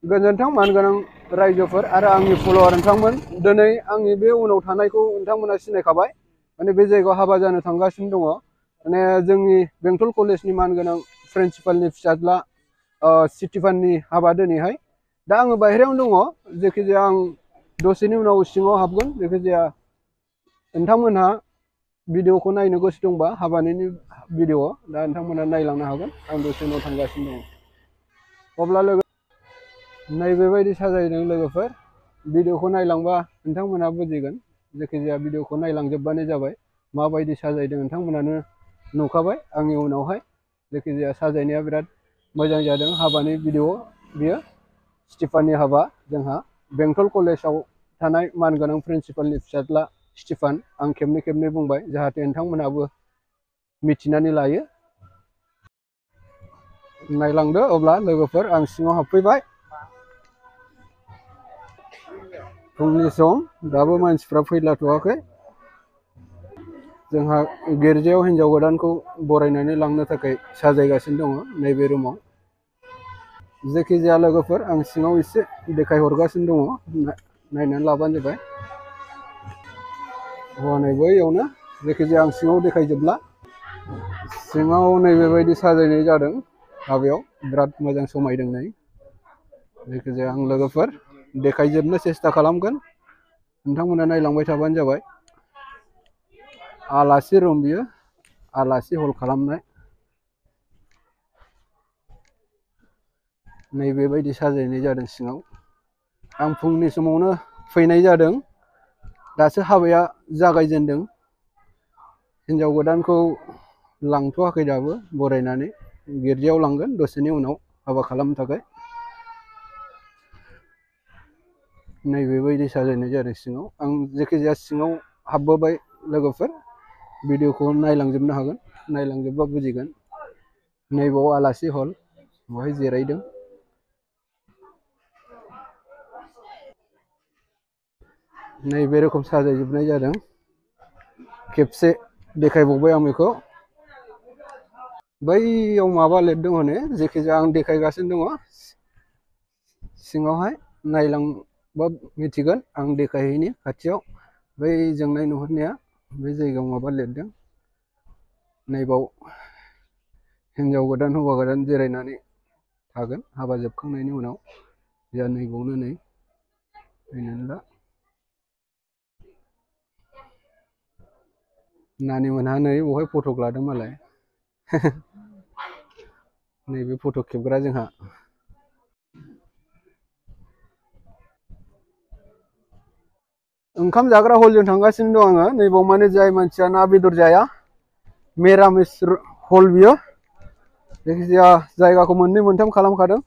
गोजोन्थों मानगोनां रायजोफोर आरो आंनि फल'वार नोंथांमोन दिनै आंनि बे उनाव थानायखौ नोंथांमोना सिनायखाबाय माने बे जायगायाव हाबा जानो थांगासिनो दङ माने जोंनि बेंटल कलेजनि मानगोनां प्रिन्सिपालनि फिसाज्ला स्टिफाननि हाबा दिनैहाय दा आङो बाहेरायावनो दङ जेखिजाया आं दसेनि उनाव सिङाव हाबगोन जेखिजाया नोंथांमोनहा भिडिअखौ नायनो गोसो दंबा हाबानि भिडिअ दा नोंथांमोना नायलांनो हागोन आं दसे उनाव थांगासिनो दङ अब्ला लोगो नैबेबायदि साजायदों लोगोफोर भिडिअखौ नायलांबा नोंथांमोना बुजिगोन जायखिजाया भिडिअखौ नायलांजोबबानो जाबाय माबायदि साजायदों नोंथांमोनानो नुखाबाय आंनि उनावहाय जायखिजाया साजायनाया बिराद मोजां जादों हाबानि भिडिअ बियो स्टिफाननि हाबा जोंहा बेंटल कलेजाव थानाय मानगोनां प्रिन्सिपालनि फिसाज्ला स्टिफान आं खेबनै खेबनै बुंबाय जाहाथे नोंथांमोनाबो मिथिनानै लायो नायलांदो अब्ला लोगोफोर आं सिङाव हाबफैबाय फुंनि सम दाबो मानसिफ्रा फैलाथ'वाखै जोंहा गिर्जायाव हिन्जाव गोदानखौ बरायनानै लांनो थाखाय साजायगासिनो दङ नैबे रुमाव जायखिजाया लोगोफोर आं सिङाव एसे देखायहरगासिनो दङ नायनानै लाबानो जाबाय हनै बैयावनो जायखिजाया आं सिङाव देखायजोबला सिङाव नैबेबायदि साजायनाय जादों हाबायाव बिराद मोजां समायदों नै जायखिजाया आं लोगोफोर देखायजोबनो सेस्था खालामगोन नोंथांमोना नायलांबाय थाबानो जाबाय आलासि रुम बियो आलासि हल खालामनाय नैबेबायदि साजायनाय जादों सिङाव आं फुंनि समावनो फैनाय जादों दासो हाबाया जागायजेनदों हिन्जाव गोदानखौ लांथ'वाखै दाबो बरायनानै गिर्जायाव लांगोन दसेनि उनाव हाबा खालामनो थाखाय नैबेबायदि साजायनाय जादों सिङाव आं जायखिजाया सिङाव हाबबोबाय लोगोफोर भिडिअखौ नायलांजोबनो हागोन नायलांजोबबा बुजिगोन नैबाव आलासि हल बेवहाय जिरायदों नैबे रोखोम साजायजोबनाय जादों खेबसे देखायबावबाय आं बेखौ बैयाव माबा लिरदों हनै जायखिजाया आं देखायगासिनो दङ सिङावहाय नायलांबा मिथिगोन आं देखायहैनि खाथियाव बै जोंनाय नुहुरनाया बे जायगायाव माबा लिरदों नैबाव हिन्जाव गोदान हौवा गोदान जिरायनानै थागोन हाबा जोबखांनायनि उनाव जा नैबावनो नै नायनानै ला नानि मोनहा नै बेवहाय फटक लादों मालाय नैबे फट' खेबग्रा जोंहा ओंखाम जाग्रा हलजों थांगासिनो दं आङो नैबाव माने जाय मानसिया ना बेदर जाया मिरामिस हल बियो जायखिजाया जायगाखौ मोननै मोनथाम खालामखादों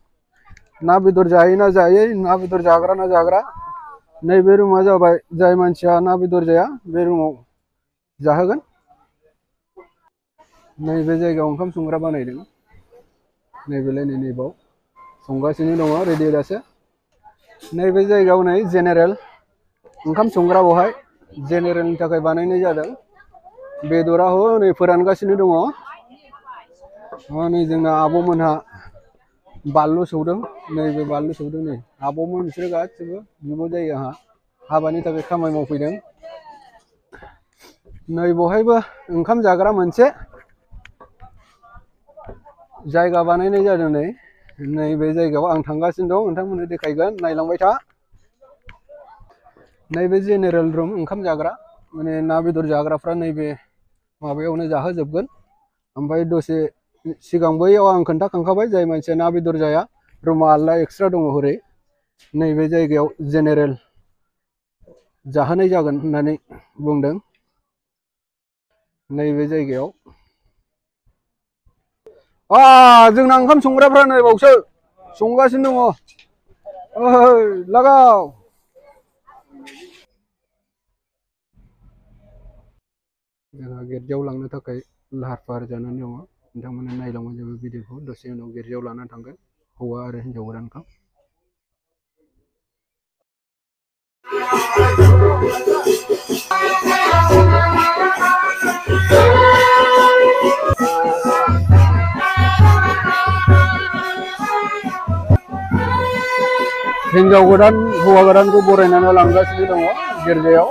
ना बेदर जायै ना जायै ना बेदर जाग्रा ना जाग्रा नैबे रुमा जाबाय जाय मानसिया ना बेदर जाया बे रुमाव जाहोगोन नैबे जायगायाव ओंखाम संग्रा बानायदों नैबेलाय नैबाव संगासिनो दङ रेडि दासो नैबे जायगायाव नै जेनेरेल ओंखाम संग्रा बेवहाय जेनेरेलनि थाखाय बानायनाय जादों बेदरा हनै फोरानगासिनो दङ नै जोंना आब'मोनहा बानलु सौदों नैबे बानलु सौदों नै आब'मोन बिसोरो गासिबो बिब' जायो आंहा हाबानि थाखाय खामानि मावफैदों नै बेवहायबो ओंखाम जाग्रा मोनसे जायगा बानायनाय जादों नै नैबे जायगायाव आं थांगासिनो दं नोंथांमोननो देखायगोन नायलांबाय था नैबे जेनेरेल रुम ओंखाम जाग्रा माने ना बेदर जाग्राफ्रा नैबे माबायावनो जाहोजोबगोन ओमफ्राय दसे सिगां बैयाव आं खोन्थाखांखाबाय जाय मानसिया ना बेदर जाया रुमा आलदा एक्सट्रा दङ हरै नैबे जायगायाव जेनेरेल जाहोनाय जागोन होननानै बुंदों नैबे जायगायाव जोंना ओंखाम संग्राफ्रा नै बावसो संगासिनो दङ ओइ लागाव जोंहा गिर्जायाव लांनो थाखाय लाहार फाहार जानानै दङ नोंथांमोना नायलांबानो जाबाय भिडिअखौ दसे उनाव गिर्जायाव लानानै थांगोन हौवा आरो हिन्जाव गोदानखौ हिन्जाव गोदान हौवा गोदानखौ बरायनानै लांगासिनो दङ गिर्जायाव।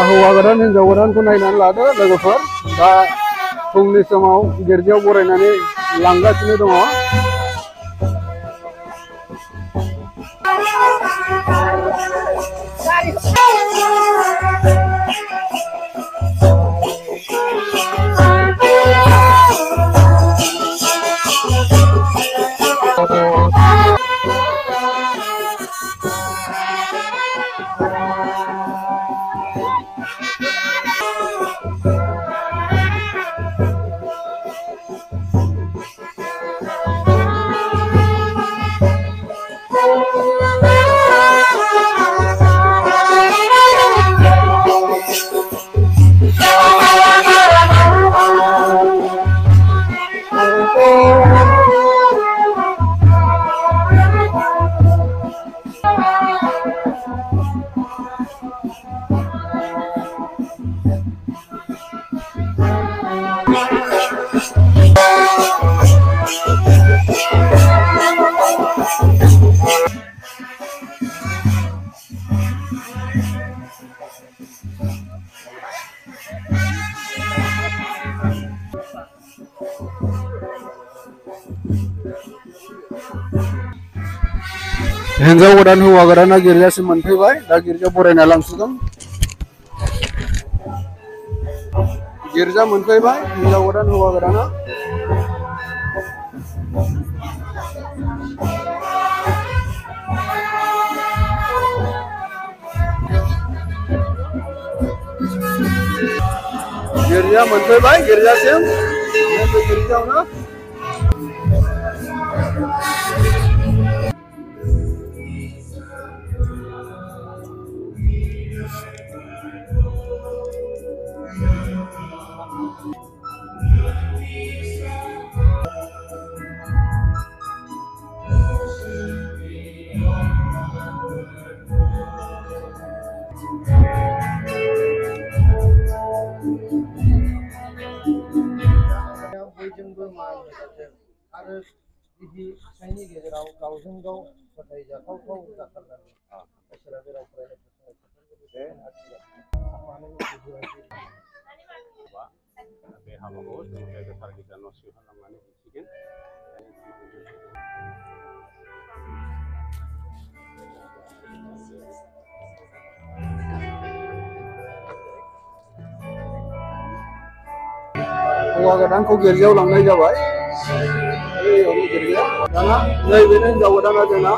हौवा गोदान हिन्जाव गोदानखौ नायनानै लादो लोगोफोर। दा फुंनि समाव गिर्जायाव बरायनानै लांगासिनो दङ। हिन्जाव गोदान हौवा गोदाना गिर्जासिम मोनफैबाय। दा गिर्जायाव बरायना लांसिगोन। गिर्जा मोनफैबाय हिन्जाव गोदान हौवा गोदाना। गिर्जा मोनफैबाय गिर्जासिम। गिर्जायावनो बयजोंबो मान होजाथों आरो बिदि फिसायनि गेजेराव गावजों गाव फोथायजाथावथाव जाथारनांगौ। इसोरा जेराव फरायनो बे हाबाखौ जों गोथार गिर्जा सिङाव खालामनानै दिन्थिगोन। हौवा गोदानखौ गिर्जायाव लांनाय जाबाय। गिर्जा दाना नैबेनो हिन्जाव गोदाना जोंना।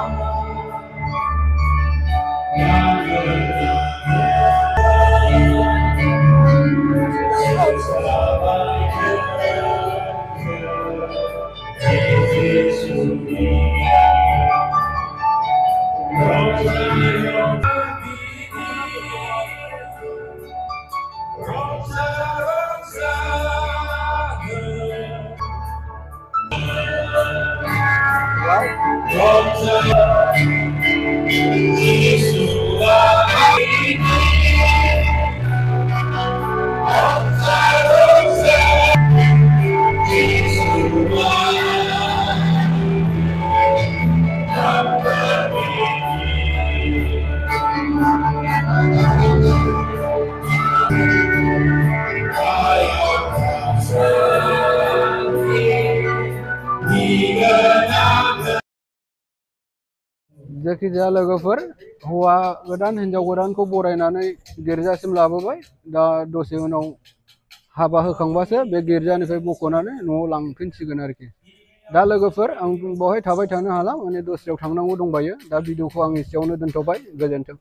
जायखिजाया लोगोफोर हौवा गोदान हिन्जाव गोदानखौ बरायनानै गिर्जासिम लाबोबाय। दा दसे उनाव हाबा होखांबासो बे गिर्जानिफ्राय बख'नानै न'आव लांफिनसिगोन आरोखि। दा लोगोफोर आं बावहाय थाबाय थानो हाला, माने दस्रायाव थांनांगौ दंबायो। दा भिडिअखौ आं एसेयावनो दोनथ'बाय। गोजोन्थों।